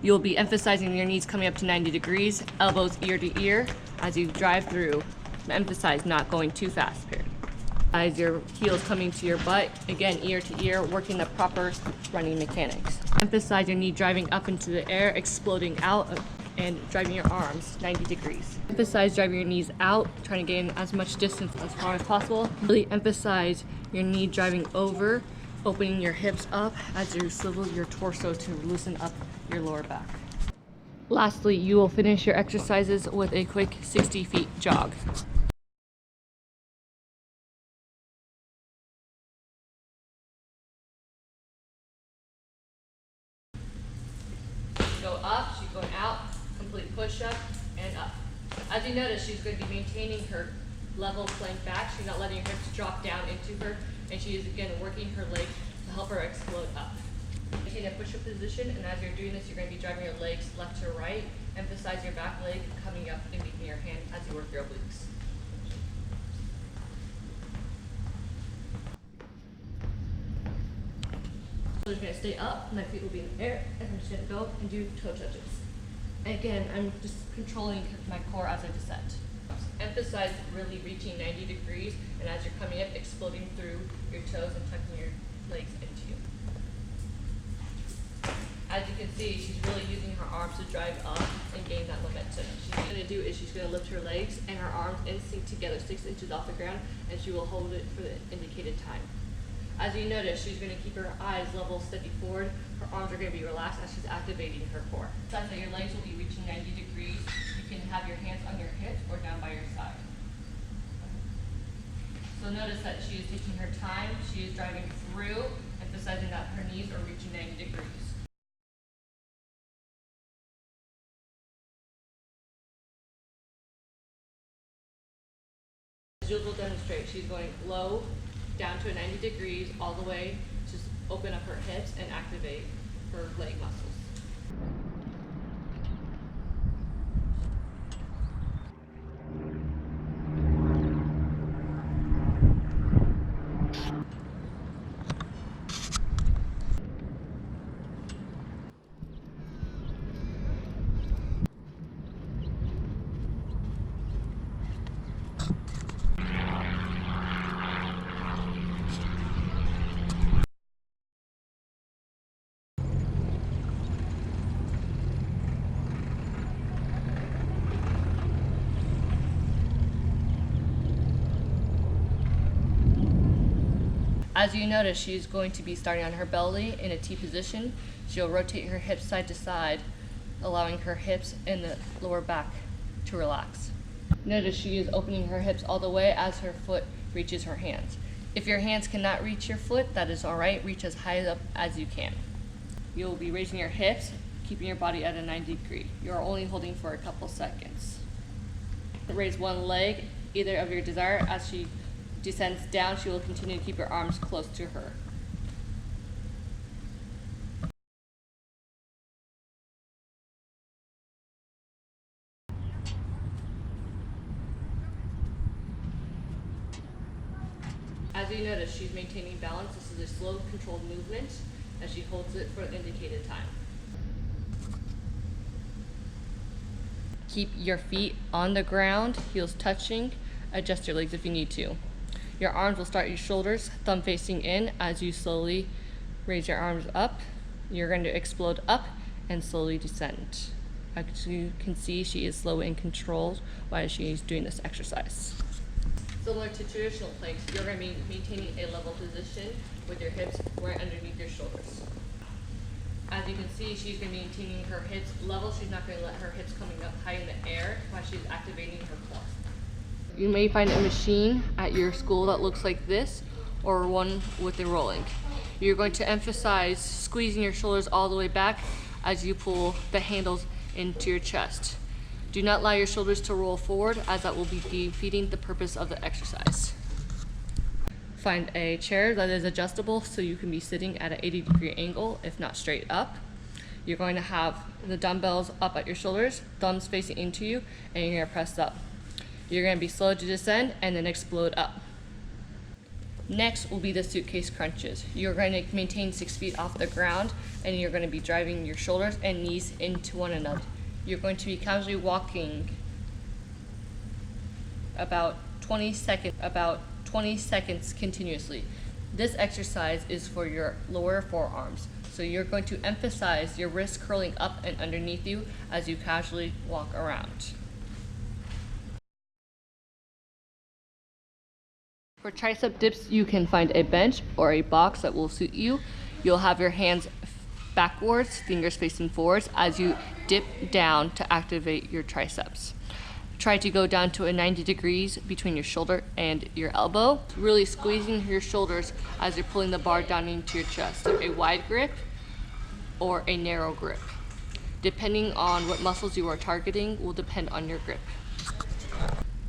You'll be emphasizing your knees coming up to 90 degrees, elbows ear to ear as you drive through. Emphasize not going too fast here. As your heels coming to your butt, again, ear to ear, working the proper running mechanics. Emphasize your knee driving up into the air, exploding out, and driving your arms 90 degrees. Emphasize driving your knees out, trying to gain as much distance as far as possible. Really emphasize your knee driving over, opening your hips up as you swivel your torso to loosen up your lower back. Lastly, you will finish your exercises with a quick 60 feet jog. Go up, she's going out, complete push-up, and up. As you notice, she's going to be maintaining her level plank back. She's not letting her hips drop down into her, and she is again working her legs to help her explode up. Maintain a push-up position, and as you're doing this, you're going to be driving your legs left to right. Emphasize your back leg coming up and between your hand as you work your obliques. So you're going to stay up, my feet will be in the air, and I'm just going to go and do toe touches. Again, I'm just controlling my core as I descend. Emphasize really reaching 90 degrees, and as you're coming up, exploding through your toes and tucking your legs into you. As you can see, she's really using her arms to drive up and gain that momentum. She's going to do is she's going to lift her legs and her arms in sync together 6 inches off the ground, and she will hold it for the indicated time. As you notice, she's going to keep her eyes level, steady forward. Her arms are going to be relaxed as she's activating her core. Besides that, your legs will be reaching 90 degrees. You can have your hands on your hips or down by your side. So notice that she is taking her time. She is driving through, emphasizing that her knees are reaching 90 degrees. As Jules will demonstrate, she's going low, down to 90 degrees, all the way to open up her hips and activate her leg muscles. As you notice, she's going to be starting on her belly in a T position. She'll rotate her hips side to side, allowing her hips and the lower back to relax. Notice she is opening her hips all the way as her foot reaches her hands. If your hands cannot reach your foot, that is all right. Reach as high up as you can. You'll be raising your hips, keeping your body at a 90 degree. You're only holding for a couple seconds. Raise one leg, either of your desire. As she descends down, she will continue to keep her arms close to her. As you notice, she's maintaining balance. This is a slow, controlled movement as she holds it for the indicated time. Keep your feet on the ground, heels touching. Adjust your legs if you need to. Your arms will start at your shoulders, thumb facing in. As you slowly raise your arms up, you're going to explode up and slowly descend. As you can see, she is slow and controlled while she's doing this exercise. Similar to traditional planks, you're going to be maintaining a level position with your hips right underneath your shoulders. As you can see, she's going to be maintaining her hips level. She's not going to let her hips coming up high in the air while she's activating her core. You may find a machine at your school that looks like this, or one with a rolling. You're going to emphasize squeezing your shoulders all the way back as you pull the handles into your chest. Do not allow your shoulders to roll forward, as that will be defeating the purpose of the exercise. Find a chair that is adjustable so you can be sitting at an 80-degree angle, if not straight up. You're going to have the dumbbells up at your shoulders, thumbs facing into you, and you're going to press up. You're going to be slow to descend and then explode up. Next will be the suitcase crunches. You're going to maintain 6 feet off the ground, and you're going to be driving your shoulders and knees into one another. You're going to be casually walking about 20 seconds continuously. This exercise is for your lower forearms, so you're going to emphasize your wrists curling up and underneath you as you casually walk around. For tricep dips, you can find a bench or a box that will suit you. You'll have your hands backwards, fingers facing forwards as you dip down to activate your triceps. Try to go down to a 90 degrees between your shoulder and your elbow, really squeezing your shoulders as you're pulling the bar down into your chest. A wide grip or a narrow grip. Depending on what muscles you are targeting will depend on your grip.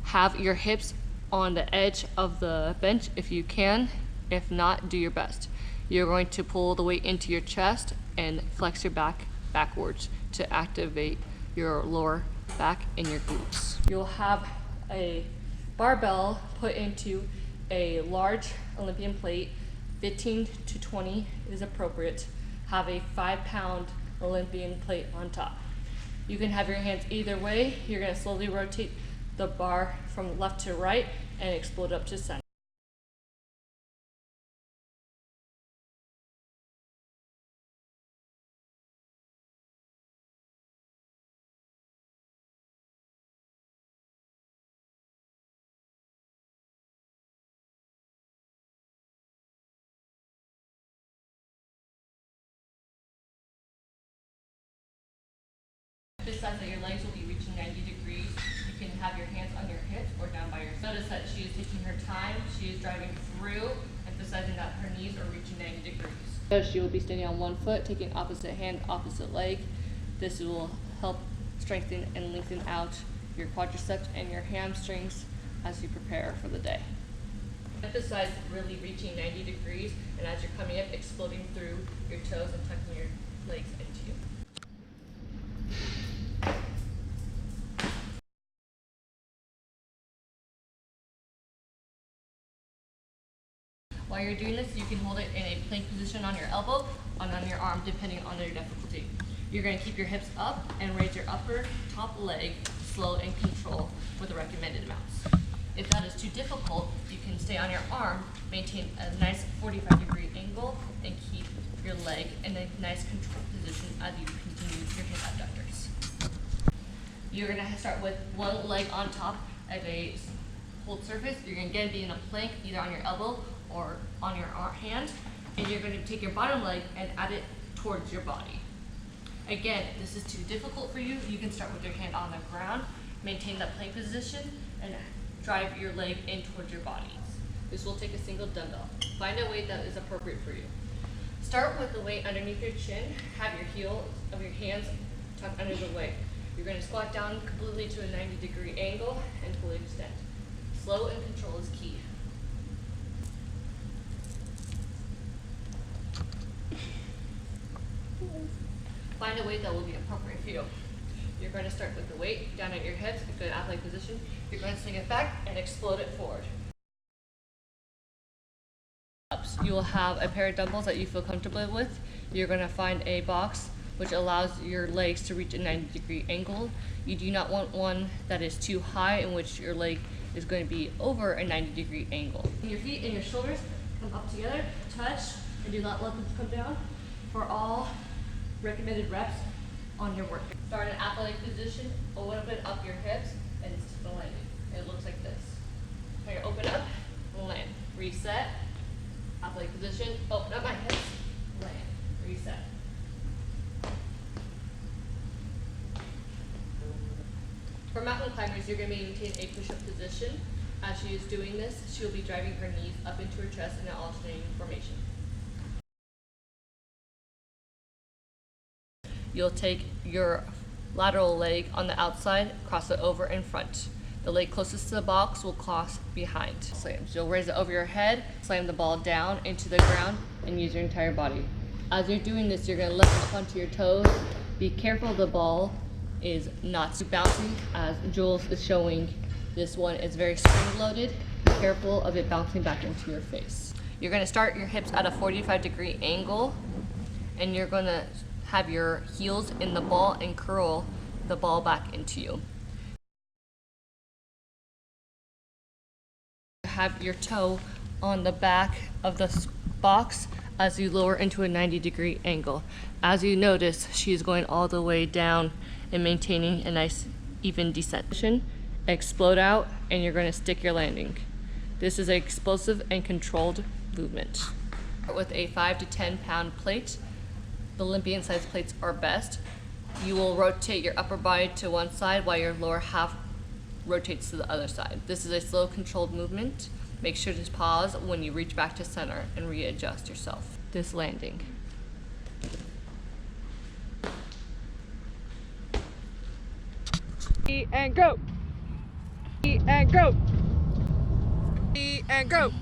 Have your hips on the edge of the bench if you can. If not, do your best. You're going to pull the weight into your chest and flex your back backwards to activate your lower back and your glutes. You'll have a barbell put into a large Olympian plate. 15 to 20 is appropriate. Have a 5-pound Olympian plate on top. You can have your hands either way. You're going to slowly rotate the bar from left to right and explode up to center. Besides that your legs will be reaching 90 degrees, you can have your hands on your hips or down by your side. Notice that she is taking her time. She is driving through, emphasizing that her knees are reaching 90 degrees. So she will be standing on one foot, taking opposite hand, opposite leg. This will help strengthen and lengthen out your quadriceps and your hamstrings as you prepare for the day. Emphasize really reaching 90 degrees, and as you're coming up, exploding through your toes and tucking your legs into you. While you're doing this, you can hold it in a plank position on your elbow and on your arm, depending on your difficulty. You're going to keep your hips up and raise your upper top leg slow and control with the recommended amounts. If that is too difficult, you can stay on your arm, maintain a nice 45-degree angle, and keep your leg in a nice controlled position as you continue your hip abductors. You're going to start with one leg on top of a hold surface. You're going to again be in a plank, either on your elbow or on your hand, and you're going to take your bottom leg and add it towards your body. Again, if this is too difficult for you, you can start with your hand on the ground, maintain that plank position, and drive your leg in towards your body. This will take a single dumbbell. Find a weight that is appropriate for you. Start with the weight underneath your chin. Have your heel of your hands tucked under the weight. You're going to squat down completely to a 90-degree angle and fully extend. Slow and control is key. Find a weight that will be appropriate for you. You're going to start with the weight down at your hips, a good athletic position. You're going to swing it back and explode it forward. You will have a pair of dumbbells that you feel comfortable with. You're going to find a box which allows your legs to reach a 90-degree angle. You do not want one that is too high, in which your leg is going to be over a 90-degree angle. Your feet and your shoulders come up together, touch, and do not let them come down for all recommended reps on your work. Start in an athletic position, open up your hips, and it's just landing. It looks like this. Now you open up, land, reset, athletic position, open up my hips, land, reset. For mountain climbers, you're going to maintain a push-up position. As she is doing this, she'll be driving her knees up into her chest in an alternating formation. You'll take your lateral leg on the outside, cross it over in front. The leg closest to the box will cross behind. Slams. You'll raise it over your head, slam the ball down into the ground, and use your entire body. As you're doing this, you're going to lift up onto your toes. Be careful the ball is not too bouncy, as Jules is showing. This one is very spring-loaded. careful of it bouncing back into your face. You're gonna start your hips at a 45-degree angle, and you're gonna have your heels in the ball and curl the ball back into you. Have your toe on the back of the box as you lower into a 90-degree angle. As you notice, she is going all the way down and maintaining a nice even descent. Explode out, and you're going to stick your landing. This is an explosive and controlled movement. With a 5 to 10 pound plate, the Olympian size plates are best. You will rotate your upper body to one side while your lower half rotates to the other side. This is a slow, controlled movement. Make sure to pause when you reach back to center and readjust yourself. This landing. And go. And go. And go.